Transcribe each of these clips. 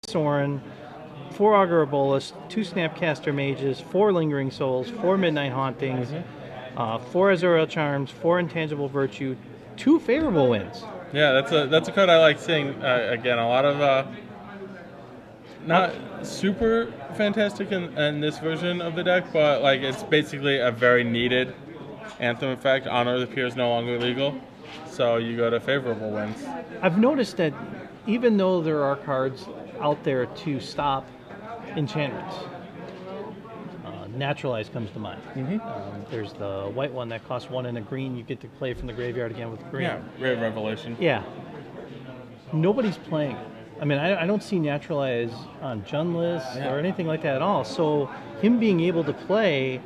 Sorin, 4 Augur Bolas, 2 Snapcaster Mages, 4 Lingering Souls, 4 Midnight Hauntings, 4 Azorial Charms, 4 Intangible Virtue, 2 favorable wins. Yeah, that's a card I like seeing. Again, a lot of not super fantastic in this version of the deck, but like it's basically a very needed Anthem effect. Honor of the Peer is no longer legal, so you go to favorable wins. I've noticed that even though there are cards out there to stop enchantments, Naturalize comes to mind. There's the white one that costs 1 and a green. You get to play from the graveyard again with green. Yeah, Rare Revelation. Yeah. Nobody's playing it. I mean, I don't see Naturalize on Jund lists or anything like that at all. So him being able to play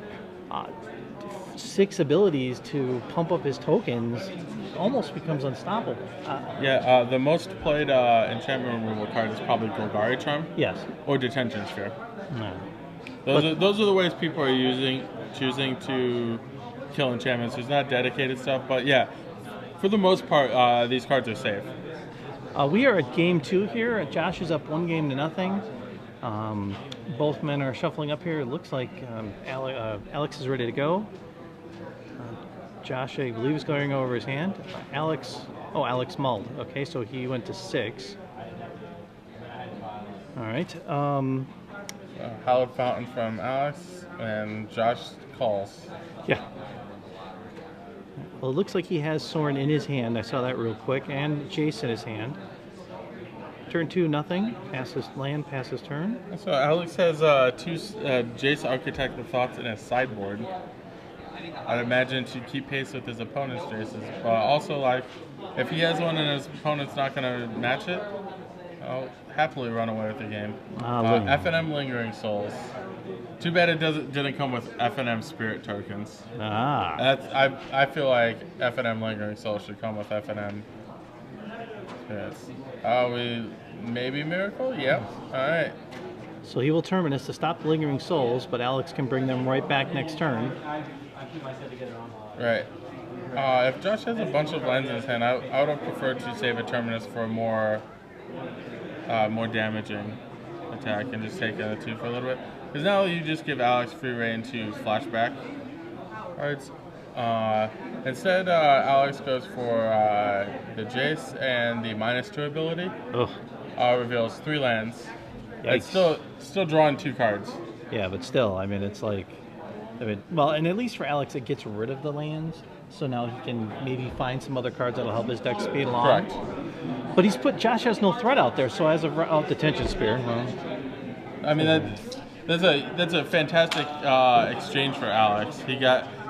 6 abilities to pump up his tokens almost becomes unstoppable. The most played enchantment removal card is probably Golgari Charm. Yes. Or Detention Sphere. No. Those are the ways people are choosing to kill enchantments. There's not dedicated stuff, but yeah, for the most part, these cards are safe. We are at game 2 here. Josh is up 1-0. Both men are shuffling up here. It looks like Alex is ready to go. Josh, I believe, is going over his hand. Alex mulled. Okay, so he went to 6. All right. Hallowed Fountain from Alex, and Josh calls. Yeah. Well, it looks like he has Sorin in his hand. I saw that real quick, and Jace in his hand. Turn 2, nothing. Passes land, passes turn. So Alex has 2 Jace Architect of Thoughts in his sideboard. I'd imagine to keep pace with his opponent's Jaces, but also like if he has one and his opponent's not going to match it, I'll happily run away with the game. F&M Lingering Souls. Too bad it didn't come with F&M Spirit tokens. I feel like F&M Lingering Souls should come with F&M Spirits. Maybe Miracle? Yep. All right. So he will Terminus to stop the Lingering Souls, but Alex can bring them right back next turn. Right. If Josh has a bunch of lands in his hand, I would have preferred to save a Terminus for a more damaging attack and just take the 2 for a little bit. Because now you just give Alex free reign to flashback. Alright. Instead, Alex goes for the Jace and the -2 ability. Reveals 3 lands. It's still drawing 2 cards. Yeah, but still, I mean, it's like, well, and at least for Alex, it gets rid of the lands, so now he can maybe find some other cards that'll help his deck speed along. Correct. But Josh has no threat out there, so as of Detention Spear. Well, I mean, that's a fantastic exchange for Alex.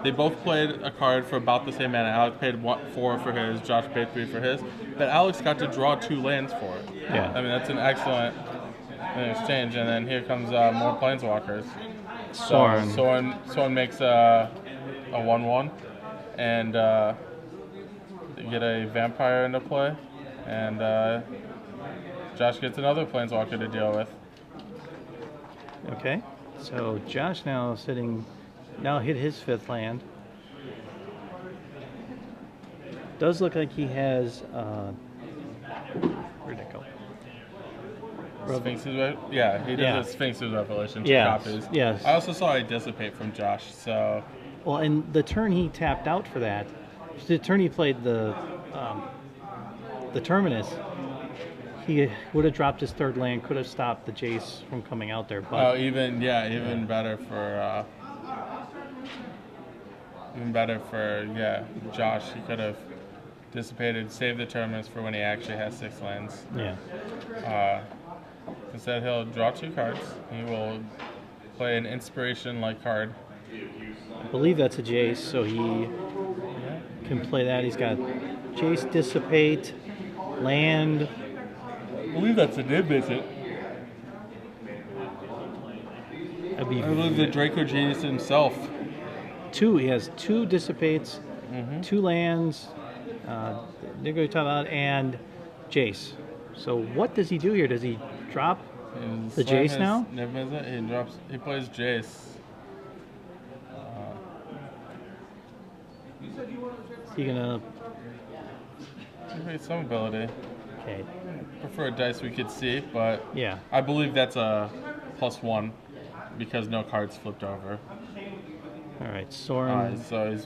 They both played a card for about the same mana. Alex paid 4 for his, Josh paid 3 for his, but Alex got to draw 2 lands for it. Yeah. I mean, that's an excellent exchange, and then here comes more Planeswalkers. Sorin makes a 1/1, and you get a Vampire into play, and Josh gets another Planeswalker to deal with. Okay, so Josh now hit his 5th land. Does look like he has, where'd it go? Sphinx's, yeah, he does a Sphinx's Revelation, 2 copies. Yes. I also saw a Dissipate from Josh, so... Well, and the turn he tapped out for that, the turn he played the Terminus, he would have dropped his 3rd land, could have stopped the Jace from coming out there. But even better for Josh. He could have dissipated, saved the Terminus for when he actually has 6 lands. Yeah. Instead, he'll draw 2 cards. He will play an inspiration-like card. I believe that's a Jace, so he can play that. He's got Jace, Dissipate, land. I believe that's a Nib, is it? I believe the Draco Genius himself. 2. He has 2 Dissipates, 2 lands, Nigo Tabat, and Jace. So what does he do here? Does he drop the Jace now? He plays Jace. Is he gonna He some ability. Okay. Prefer dice we could see, but Yeah. I believe that's a +1 because no cards flipped over. All right. Soren. So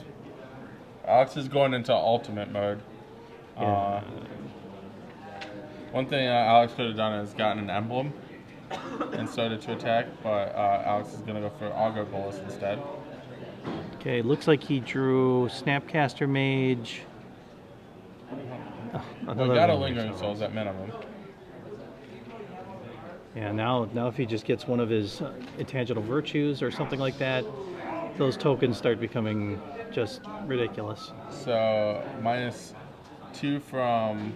Alex is going into ultimate mode. Yeah. One thing Alex could have done is gotten an emblem and started to attack, but Alex is going to go for Augur Bolus instead. Okay. Looks like he drew Snapcaster Mage. Oh, We another got a Lingering Lingering Souls. Souls at minimum. Yeah. Now if he just gets one of his intangible virtues or something like that, those tokens start becoming just ridiculous. So -2 from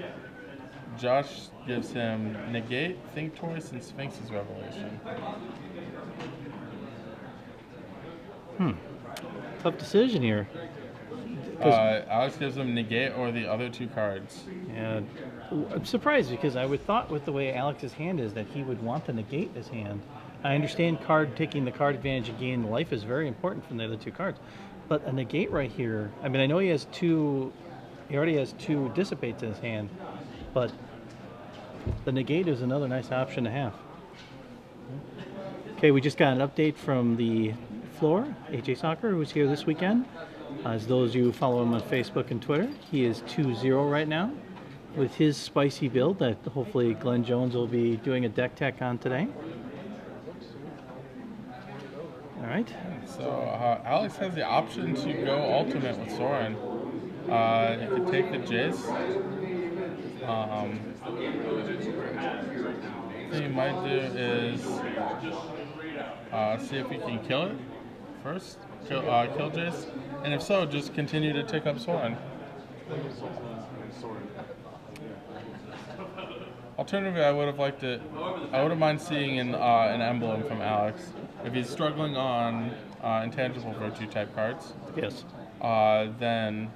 Josh gives him Negate, Think Twice, and Sphinx's Revelation. Tough decision here. Alex gives him Negate or the other 2 cards. And I'm surprised because I would thought with the way Alex's hand is that he would want to negate his hand. I understand taking the card advantage and gain life is very important from the other 2 cards, but a negate right here. I mean, I know he already has 2 dissipates in his hand, but the negate is another nice option to have. Okay, we just got an update from the floor. AJ Soccer, who's here this weekend. As those of you who follow him on Facebook and Twitter, he is 2-0 right now with his spicy build that hopefully Glenn Jones will be doing a deck tech on today. All right. So Alex has the option to go ultimate with Soren. He could take the Jace. What he might do is see if he can kill it first, kill Jace, and if so, just continue to take up Soren. Alternatively, I wouldn't mind seeing an emblem from Alex if he's struggling on intangible virtue type cards. Yes. Then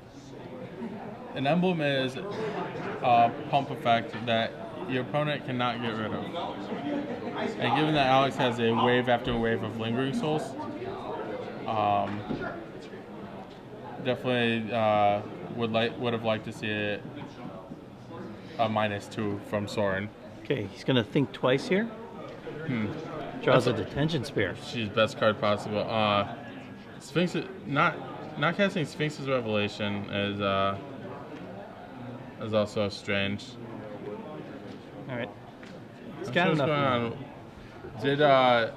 an emblem is a pump effect that your opponent cannot get rid of. And given that Alex has a wave after wave of Lingering Souls, definitely would have liked to see it a -2 from Soren. Okay, he's going to think twice here. Draws a detention spear. She's best card possible. Sphinx not casting Sphinx's Revelation is also strange. All right. He's I'm got sure what's enough. going on.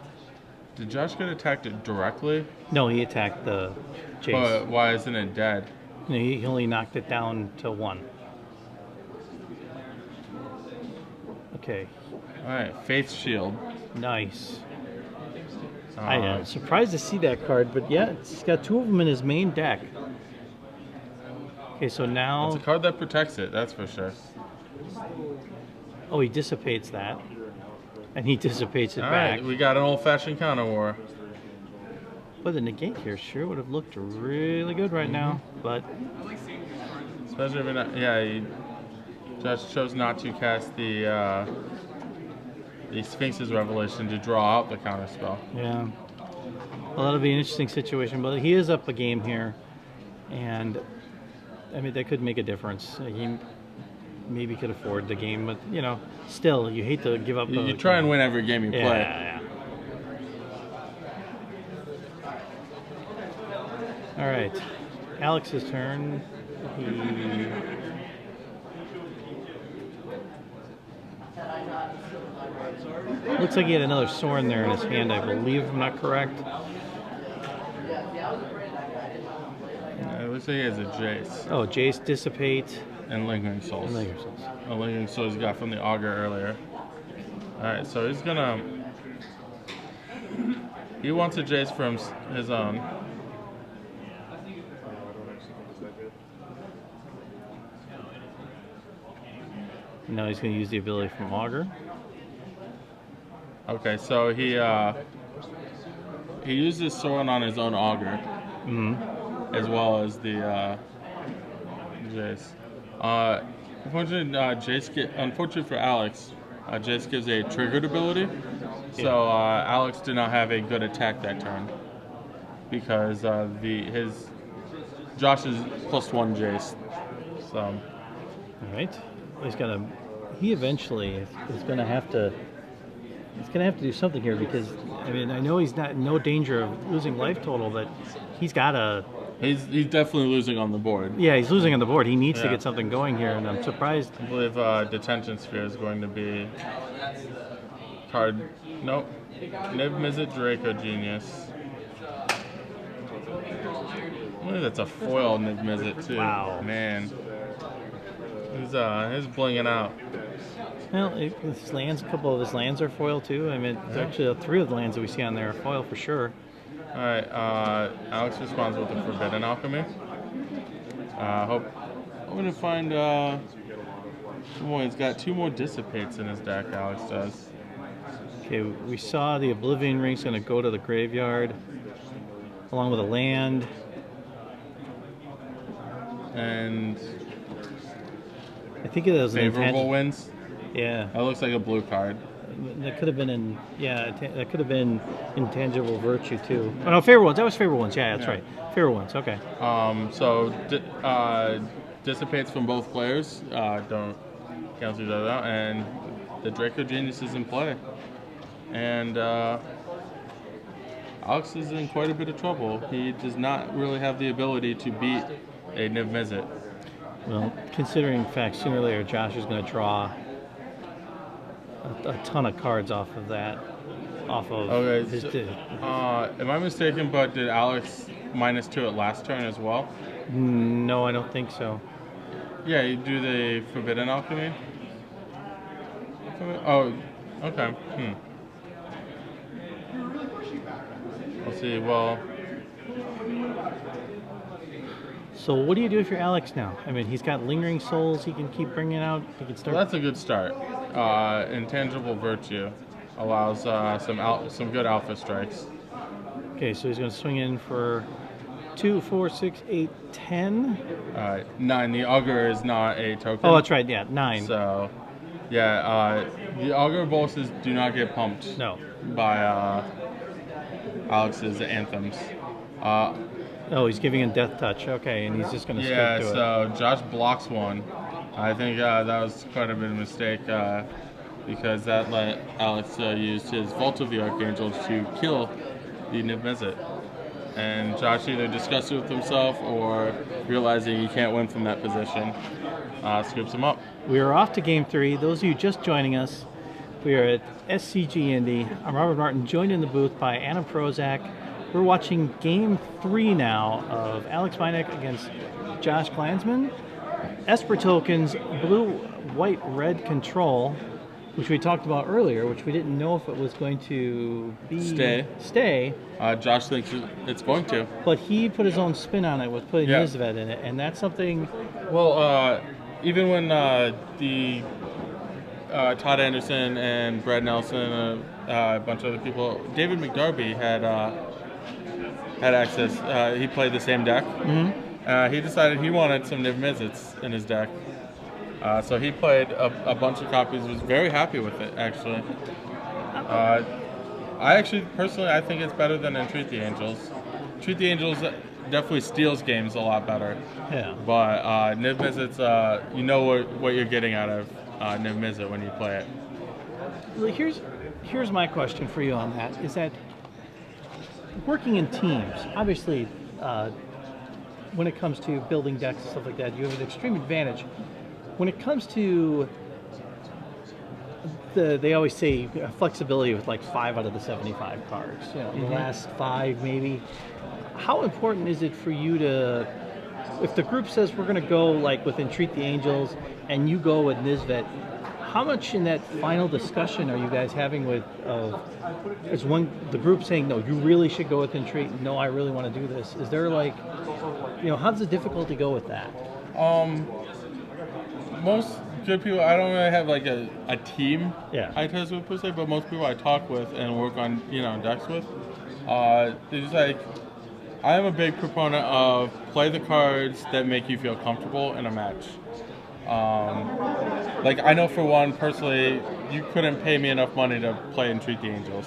Did Josh get attacked directly? No, he attacked the Jace. But why isn't it dead? No, he only knocked it down to 1. Okay, Alright, Faith Shield. nice. I am surprised to see that card, but yeah, he's got 2 of them in his main deck. Okay, so now... It's a card that protects it, that's for sure. Oh, he dissipates that. And he dissipates it back. Alright, we got an old-fashioned counter war. But the negate here sure would have looked really good right now, but... Especially if you're not... Yeah, Josh chose not to cast the Sphinx's Revelation to draw out the counter spell. Yeah. Well, that'll be an interesting situation, but he is up a game here, and I mean that could make a difference. He maybe could afford the game, but you know, still, you hate to give up. You try and win every game you play. Yeah. All right, Alex's turn. Looks like he had another Soren there in his hand, I believe, if I'm not correct. It looks like he has a Jace. Oh, Jace, Dissipate, And Lingering Souls. and Lingering Souls. A Lingering Souls he got from the Augur earlier. Alright, so he's gonna... He wants a Jace from his own. Now he's going to use the ability from Augur. Okay, so he uses Soren on his own Augur, as well as the Jace. Unfortunately for Alex, Jace gives a triggered ability, so Alex did not have a good attack that turn because Josh's +1 Jace. So. All right. He's got a he eventually is going to have to. He's going to have to do something here because I mean I know he's not in no danger of losing life total, but he's got to. He's definitely losing on the board. Yeah, he's losing on the board. He needs to Yeah. get something going here, and I'm surprised. I believe Detention Sphere is going to be card. Nope. Nib Mizzet Draco Genius. I believe that's a foil Nib Mizzet too. Wow. Man. He's blinging out. Well, his lands, a couple of his lands are foil too. I mean, actually, 3 of the lands that we see on there are foil for sure. All right. Alex responds with the Forbidden Alchemy. I'm gonna find. Boy, he's got 2 more Dissipates in his deck. Alex does. Okay, we saw the Oblivion Ring's going to go to the graveyard, along with a land. And I think it was an favorable intangible. wins. Yeah, That looks like a blue card. that could have been in. Yeah, that could have been intangible virtue too. Oh no, favorable ones. That was favorable ones. Yeah, that's right. Favorable ones. Okay. So Dissipates from both players. Don't cancel that out. And the Draco Genius is in play. And Alex is in quite a bit of trouble. He does not really have the ability to beat a Niv Mizzet. Well, considering the fact sooner or later Josh is going to draw a ton of cards off of that, his. Am I mistaken? But did Alex -2 at last turn as well? No, I don't think so. Yeah, you do the Forbidden Alchemy. Oh, okay. Let's see. Well, So what do you do if you're Alex now? I mean, he's got Lingering Souls he can keep bringing out. He can start. well, that's a good start. Intangible Virtue allows some good alpha strikes. Okay, so he's going to swing in for 2, 4, 6, 8, 10. 9. The Augur is not a token. Oh, that's right. Yeah, 9. So, yeah, the Augur bosses do not get pumped. No. By Alex's anthems. Oh, he's giving him Death Touch. Okay, and he's just going to stick to it. So Josh blocks one. I think that was quite a bit of a mistake because that let Alex use his Vault of the Archangel to kill the Niv Mizzet. And Josh either disgusted with himself or realizing he can't win from that position, scoops him up. We are off to Game 3. Those of you just joining us, we are at SCGINDY. I'm Robert Martin, joined in the booth by Anna Prozac. We're watching Game 3 now of Alex Binek against Josh Glantzman. Esper tokens, blue, white, red control, which we talked about earlier, which we didn't know if it was going to be stay. Josh thinks it's going to. But he put his own spin on it with putting Nisvet in it, and that's something. Well, even when the Todd Anderson and Brad Nelson, a bunch of other people, David McDarby had access. He played the same deck. Mm-hmm. He decided he wanted some Niv Mizzets in his deck. So he played a bunch of copies, was very happy with it, actually. I think it's better than Entreat the Angels. Treat the Angels definitely steals games a lot better. Yeah. But Niv Mizzets, you know what you're getting out of Niv Mizzet when you play it. Well, here's my question for you on that, is that working in teams, obviously, when it comes to building decks and stuff like that, you have an extreme advantage. When it comes to they always say flexibility with like 5 out of the 75 cards, the last 5 maybe. How important is it for you to, if the group says we're going to go like with Entreat the Angels and you go with Nisvet, how much in that final discussion are you guys having with, is the group saying, no, you really should go with Entreat, no, I really want to do this? Is there like, how does the difficulty go with that? Most good people, I don't really have like a team I test with per se, but most people I talk with and work on, decks with, they're just like, I am a big proponent of play the cards that make you feel comfortable in a match. I know for one, personally, you couldn't pay me enough money to play and treat the Angels.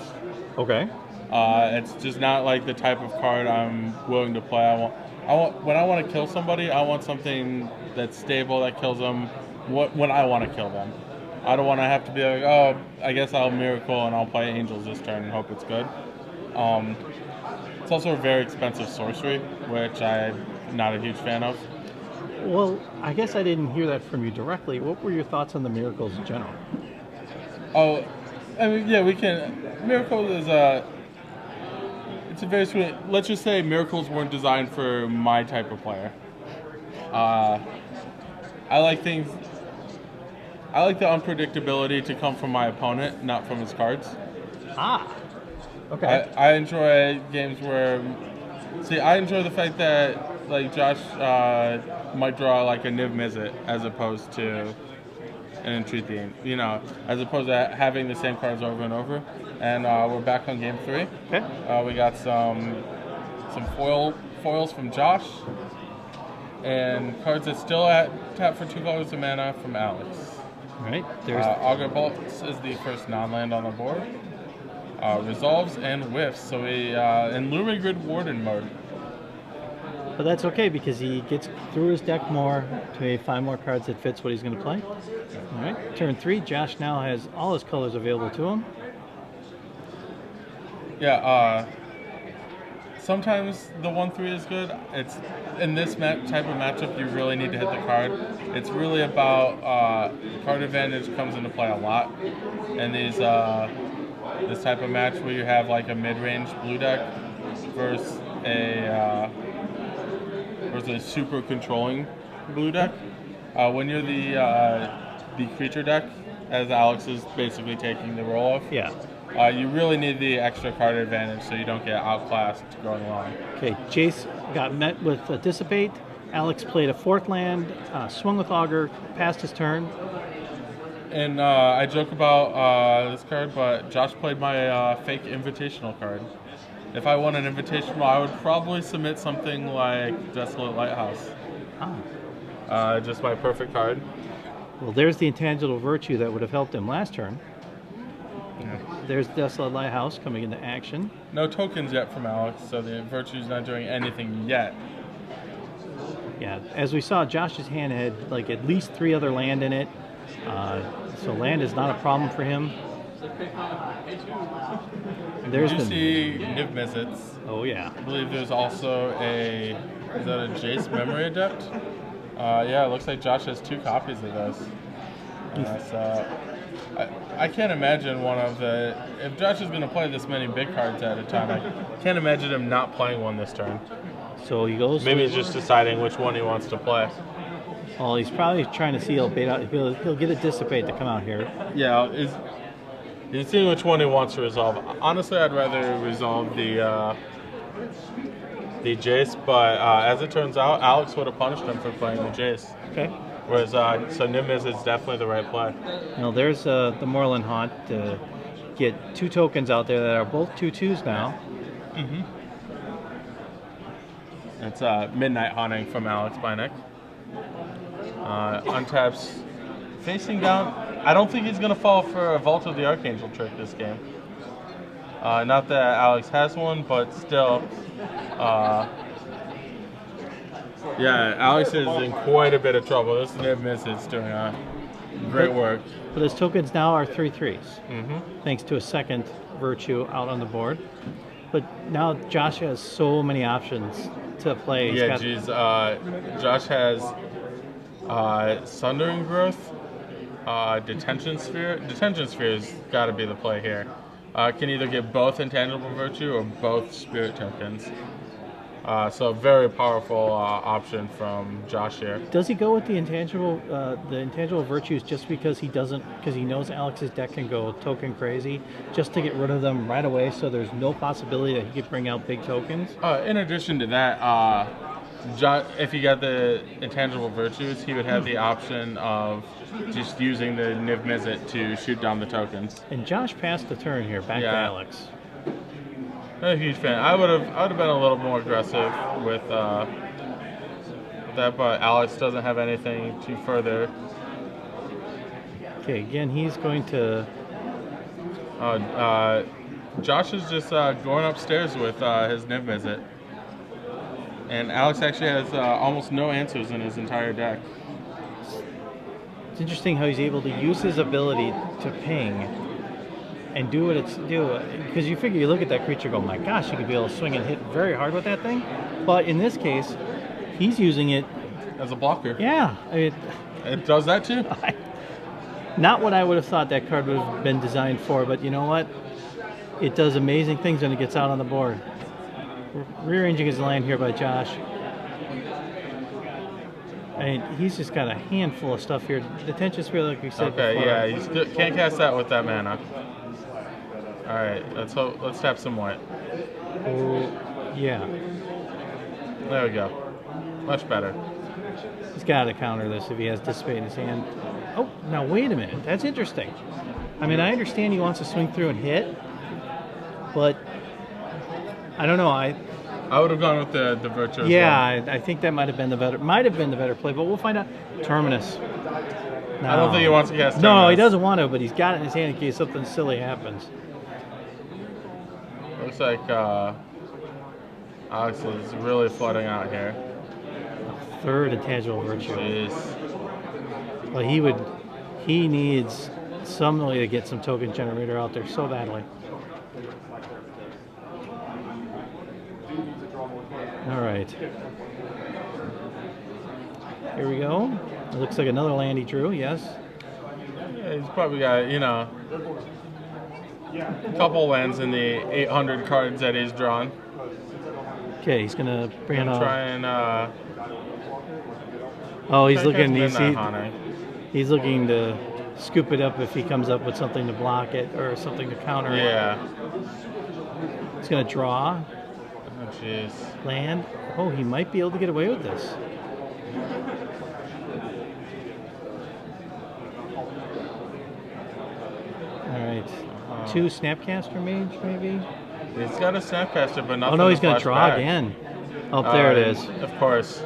Okay. It's just not like the type of card I'm willing to play. When I want to kill somebody, I want something that's stable that kills them when I want to kill them. I don't want to have to be like, oh, I guess I'll Miracle and I'll play Angels this turn and hope it's good. It's also a very expensive sorcery, which I'm not a huge fan of. Well, I guess I didn't hear that from you directly. What were your thoughts on the Miracles in general? Oh, I mean, yeah, we can. Miracle is it's a very sweet. Let's just say Miracles weren't designed for my type of player. I like things. I like the unpredictability to come from my opponent, not from his cards. Ah, okay. I enjoy games where, see, I enjoy the fact that like Josh might draw like a Niv Mizzet as opposed to an Entreat Theme, you know, as opposed to having the same cards over and over. And we're back on game 3. Okay. We got some foils from Josh, and cards that still tap for 2 colors of mana from Alex. All right. There's Augur Bolts is the first non-land on the board. Resolves and whiffs, so we in Luring Grid Warden mode. But that's okay because he gets through his deck more to find more cards that fits what he's going to play. All right. Turn 3. Josh now has all his colors available to him. Yeah. Sometimes the 1/3 is good. It's in this type of matchup, you really need to hit the card. It's really about card advantage comes into play a lot, and these this type of match where you have like a mid-range blue deck versus a super controlling blue deck. When you're the creature deck, as Alex is basically taking the role of. Yeah. You really need the extra card advantage so you don't get outclassed going along. Okay, Jace got met with Dissipate. Alex played a 4th land, swung with Augur, passed his turn. And I joke about this card, but Josh played my fake invitational card. If I won an invitational, I would probably submit something like Desolate Lighthouse. Ah. Just my perfect card. Well, there's the intangible virtue that would have helped him last turn. Yeah. There's Desolate Lighthouse coming into action. No tokens yet from Alex, so the virtue's not doing anything yet. Yeah, as we saw, Josh's hand had like at least 3 other land in it. So land is not a problem for him. There's Did you see Niv Mizzets? Oh yeah. I believe there's also is that a Jace Memory Adept? Yeah, it looks like Josh has 2 copies of those. So I can't imagine if Josh is going to play this many big cards at a time, I can't imagine him not playing one this turn. So he goes. Maybe he's just deciding which one he wants to play. Well, he's probably trying to see he'll bait out. He'll get a Dissipate to come out here. Yeah, he's seeing which one he wants to resolve. Honestly, I'd rather resolve the Jace, but as it turns out, Alex would have punished him for playing the Jace. Okay. Whereas, so Nimbus is definitely the right play. Now there's the Moreland Haunt to get 2 tokens out there that are both 2/2s now. Mm-hmm. It's Midnight Haunting from Alex Binek. Untaps facing down. I don't think he's going to fall for a Vault of the Archangel trick this game. Not that Alex has one, but still. Yeah, Alex is in quite a bit of trouble. This Niv Mizzet is doing great work. But his tokens now are 3/3s, Mm-hmm. thanks to a 2nd virtue out on the board. But now Josh has so many options to play. Yeah, geez. Josh has Sundering Growth, Detention Sphere. Detention Sphere's got to be the play here. Can either get both Intangible Virtue or both Spirit Tokens. So a very powerful option from Josh here. Does he go with the intangible virtues just because he knows Alex's deck can go token crazy, just to get rid of them right away, so there's no possibility that he could bring out big tokens? In addition to that, if he got the intangible virtues, he would have the option of just using the Niv Mizzet to shoot down the tokens. And Josh passed the turn here, back to Alex. Not a huge fan. I would have been a little more aggressive with that, but Alex doesn't have anything to further. Okay, again, he's going to. Josh is just going upstairs with his Niv Mizzet, and Alex actually has almost no answers in his entire deck. It's interesting how he's able to use his ability to ping and do what it's do. Because you figure, you look at that creature, go, my gosh, you could be able to swing and hit very hard with that thing. But in this case, he's using it as a blocker. Yeah, It does that too. Not what I would have thought that card would have been designed for, but you know what? It does amazing things when it gets out on the board. Rearranging his land here by Josh. I mean, he's just got a handful of stuff here. The Tension Sphere, like we said before. Yeah, you can't cast that with that mana. All right, let's tap some white. Oh, yeah. There we go. Much better. He's got to counter this if he has Dissipate in his hand. Oh, now wait a minute. That's interesting. I mean, I understand he wants to swing through and hit, but I don't know. I would have gone with the Virtue. Yeah, I think that might have been the better play, but we'll find out. Terminus. No. I don't think he wants to cast Terminus. No, he doesn't want to, but he's got it in his hand in case something silly happens. Looks like Alex is really flooding out here. Third Intangible Virtue. Jeez. Well, he needs some way to get some token generator out there so badly. All right. Here we go. It looks like another land he drew, yes. Yeah, he's probably got, a couple lands in the 800 cards that he's drawn. Okay, he's going to bring it on. Try and, oh, he's looking to scoop it up if he comes up with something to block it or something to counter it. Yeah. He's going to draw. Oh, jeez. Land. Oh, he might be able to get away with this. All right. 2 Snapcaster Mage, maybe? He's got a Snapcaster, but nothing. Oh, no, he's going to draw again. Oh, there it is. Of course.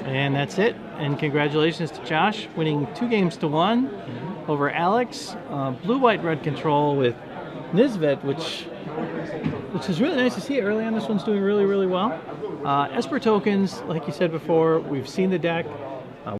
And that's it. And congratulations to Josh, winning 2-1 over Alex. Blue, white, red control with Nisvet, which is really nice to see early on. This one's doing really, really well. Esper tokens, like you said before, we've seen the deck.